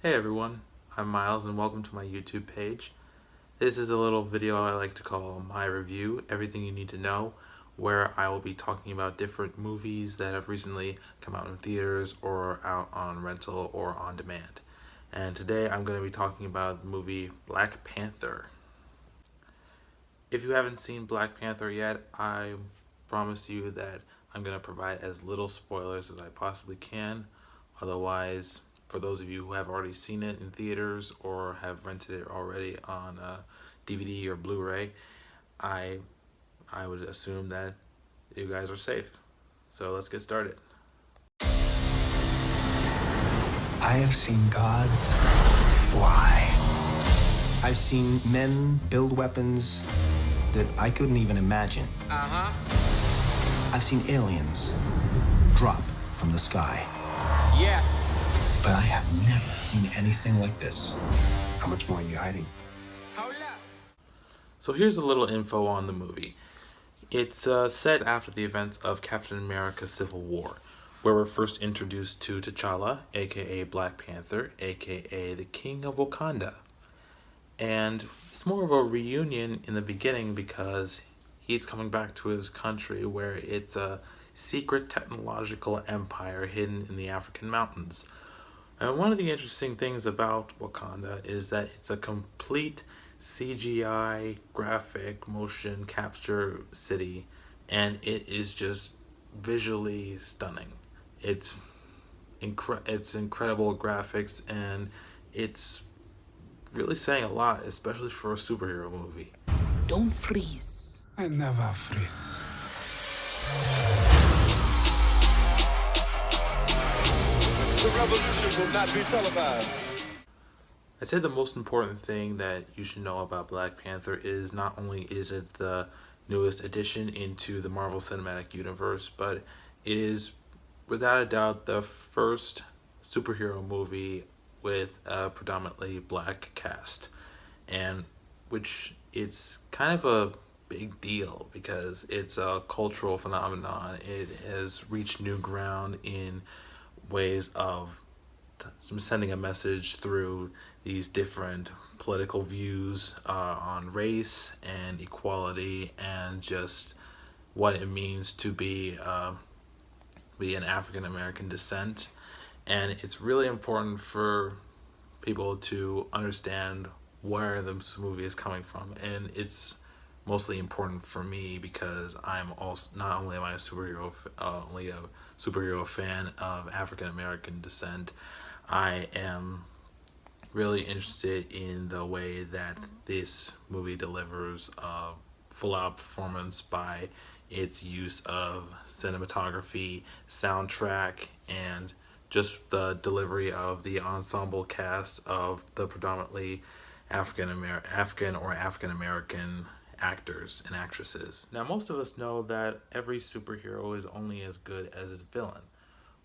Hey everyone, I'm Miles and welcome to my YouTube page. This is a little video I like to call My Review, Everything You Need to Know, where I will be talking about different movies that have recently come out in theaters or out on rental or on demand. And today I'm going to be talking about the movie Black Panther. If you haven't seen Black Panther yet, I promise you that I'm going to provide as little spoilers as I possibly can. Otherwise, for those of you who have already seen it in theaters or have rented it already on DVD or Blu-ray, I would assume that you guys are safe. So let's get started. I have seen gods fly. I've seen men build weapons that I couldn't even imagine. I've seen aliens drop from the sky. Yeah. But I have never seen anything like this. How much more are you hiding? Hold up. So here's a little info on the movie. It's set after the events of Captain America Civil War, where we're first introduced to T'Challa, aka Black Panther, aka the King of Wakanda. And it's more of a reunion in the beginning because he's coming back to his country where it's a secret technological empire hidden in the African mountains. And one of the interesting things about Wakanda is that it's a complete CGI graphic motion capture city, and it is just visually stunning. It's incredible graphics, and it's really saying a lot, especially for a superhero movie. Don't freeze. I never freeze. The revolution will not be televised. I'd say the most important thing that you should know about Black Panther is not only is it the newest addition into the Marvel Cinematic Universe, but it is without a doubt the first superhero movie with a predominantly black cast, and which it's kind of a big deal because it's a cultural phenomenon. It has reached new ground in ways of sending a message through these different political views on race and equality and just what it means to be an African American descent. And it's really important for people to understand where this movie is coming from, and it's mostly important for me because I'm also not only am I a superhero fan of African American descent, I am really interested in the way that this movie delivers a full-out performance by its use of cinematography, soundtrack, and just the delivery of the ensemble cast of the predominantly African American actors and actresses. Now, most of us know that every superhero is only as good as its villain,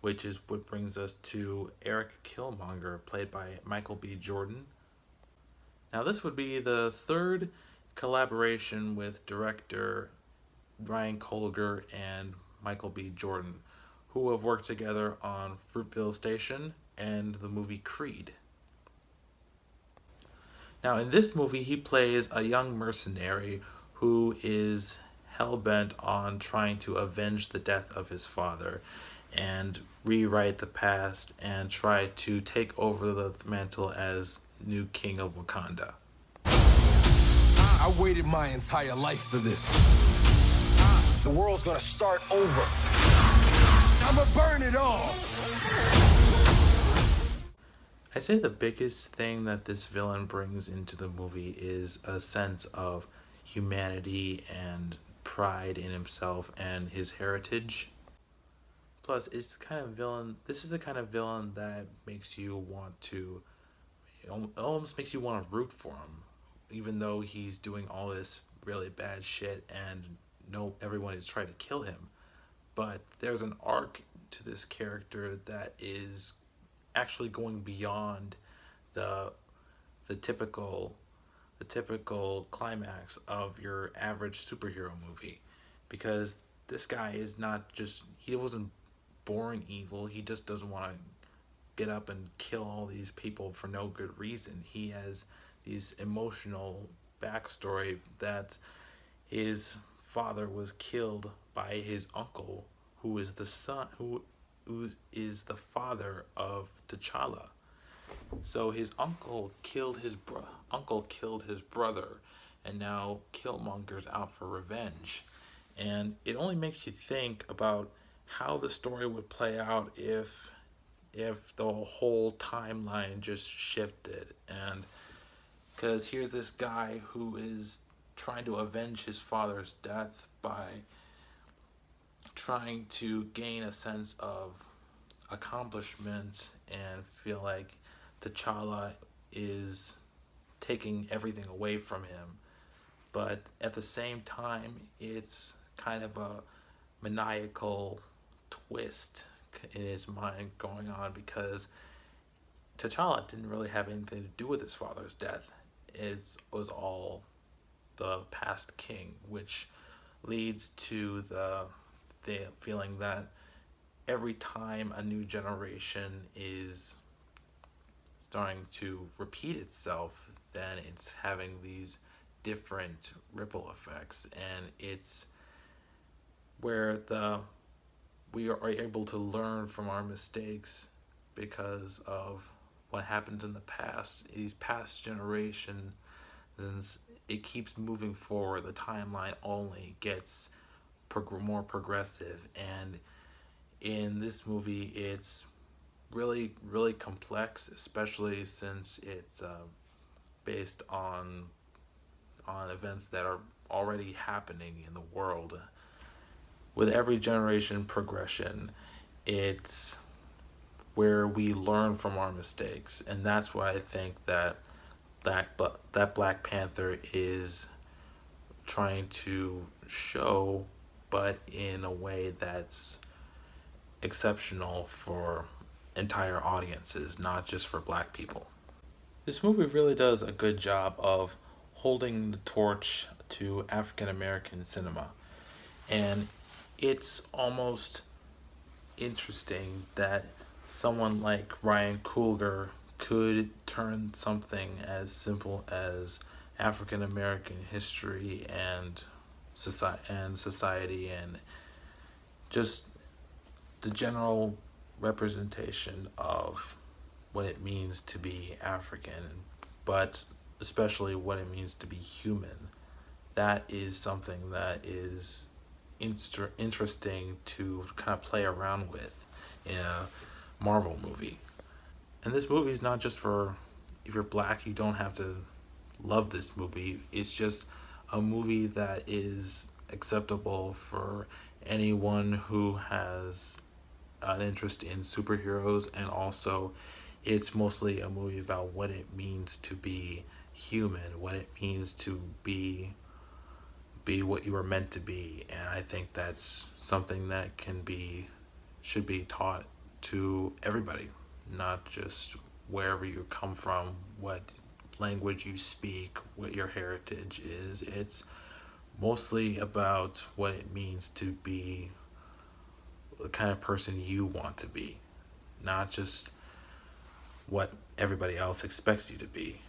which is what brings us to Eric Killmonger, played by Michael B. Jordan. Now, this would be the third collaboration with director Ryan Coogler and Michael B. Jordan, who have worked together on Fruitvale Station and the movie Creed. Now, in this movie, he plays a young mercenary who is hell-bent on trying to avenge the death of his father and rewrite the past and try to take over the mantle as new king of Wakanda. I waited my entire life for this. The world's gonna start over. I'ma burn it all. I'd say the biggest thing that this villain brings into the movie is a sense of humanity and pride in himself and his heritage. Plus, it's the kind of villain. This is the kind of villain that makes you want to, it almost makes you want to root for him, even though he's doing all this really bad shit and everyone is trying to kill him. But there's an arc to this character that is actually going beyond the typical climax of your average superhero movie, because this guy is not just, he wasn't born evil, he just doesn't want to get up and kill all these people for no good reason. He has these emotional backstory that his father was killed by his uncle, who is the son, who is the father of T'Challa. So his uncle killed his brother, and now Killmonger's out for revenge. And it only makes you think about how the story would play out if the whole timeline just shifted. And because here's this guy who is trying to avenge his father's death by trying to gain a sense of accomplishment and feel like T'Challa is taking everything away from him. But at the same time, it's kind of a maniacal twist in his mind going on, because T'Challa didn't really have anything to do with his father's death. It was all the past king, which leads to the feeling that every time a new generation is starting to repeat itself, then it's having these different ripple effects, and it's where we are able to learn from our mistakes because of what happens in the past. These past generations, it keeps moving forward. The timeline only gets more progressive, and in this movie it's really, really complex, especially since it's based on events that are already happening in the world. With every generation progression, it's where we learn from our mistakes, and that's why I think that Black Panther is trying to show, but in a way that's exceptional for entire audiences, not just for Black people. This movie really does a good job of holding the torch to African American cinema, and it's almost interesting that someone like Ryan Coogler could turn something as simple as African American history and society and just the general representation of what it means to be African, but especially what it means to be human. That is something that is interesting to kind of play around with in a Marvel movie. And this movie is not just for, if you're Black, you don't have to love this movie. It's just a movie that is acceptable for anyone who has an interest in superheroes, and also it's mostly a movie about what it means to be human, what it means to be what you were meant to be. And I think that's something that should be taught to everybody, not just wherever you come from, what language you speak, what your heritage is. It's mostly about what it means to be the kind of person you want to be, not just what everybody else expects you to be.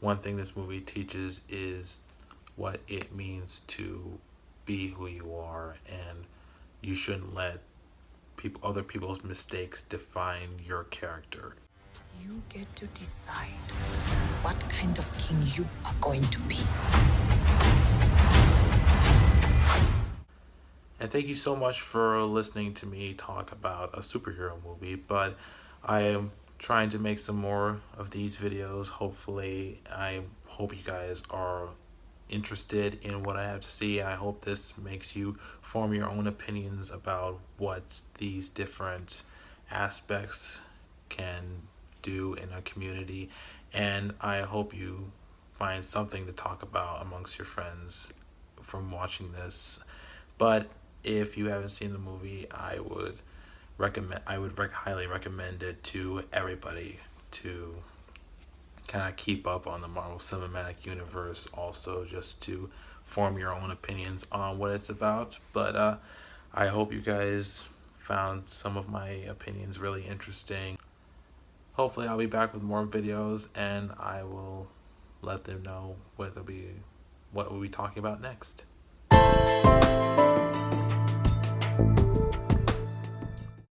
One thing this movie teaches is what it means to be who you are, and you shouldn't let other people's mistakes define your character. You get to decide what kind of king you are going to be. And thank you so much for listening to me talk about a superhero movie, but I am trying to make some more of these videos. Hopefully, I hope you guys are interested in what I have to see. I hope this makes you form your own opinions about what these different aspects can do in a community, and I hope you find something to talk about amongst your friends from watching this. But if you haven't seen the movie, I would highly recommend it to everybody to kind of keep up on the Marvel Cinematic Universe, also just to form your own opinions on what it's about. But I hope you guys found some of my opinions really interesting. hopefully I'll be back with more videos, and I will let them know what we'll be talking about next.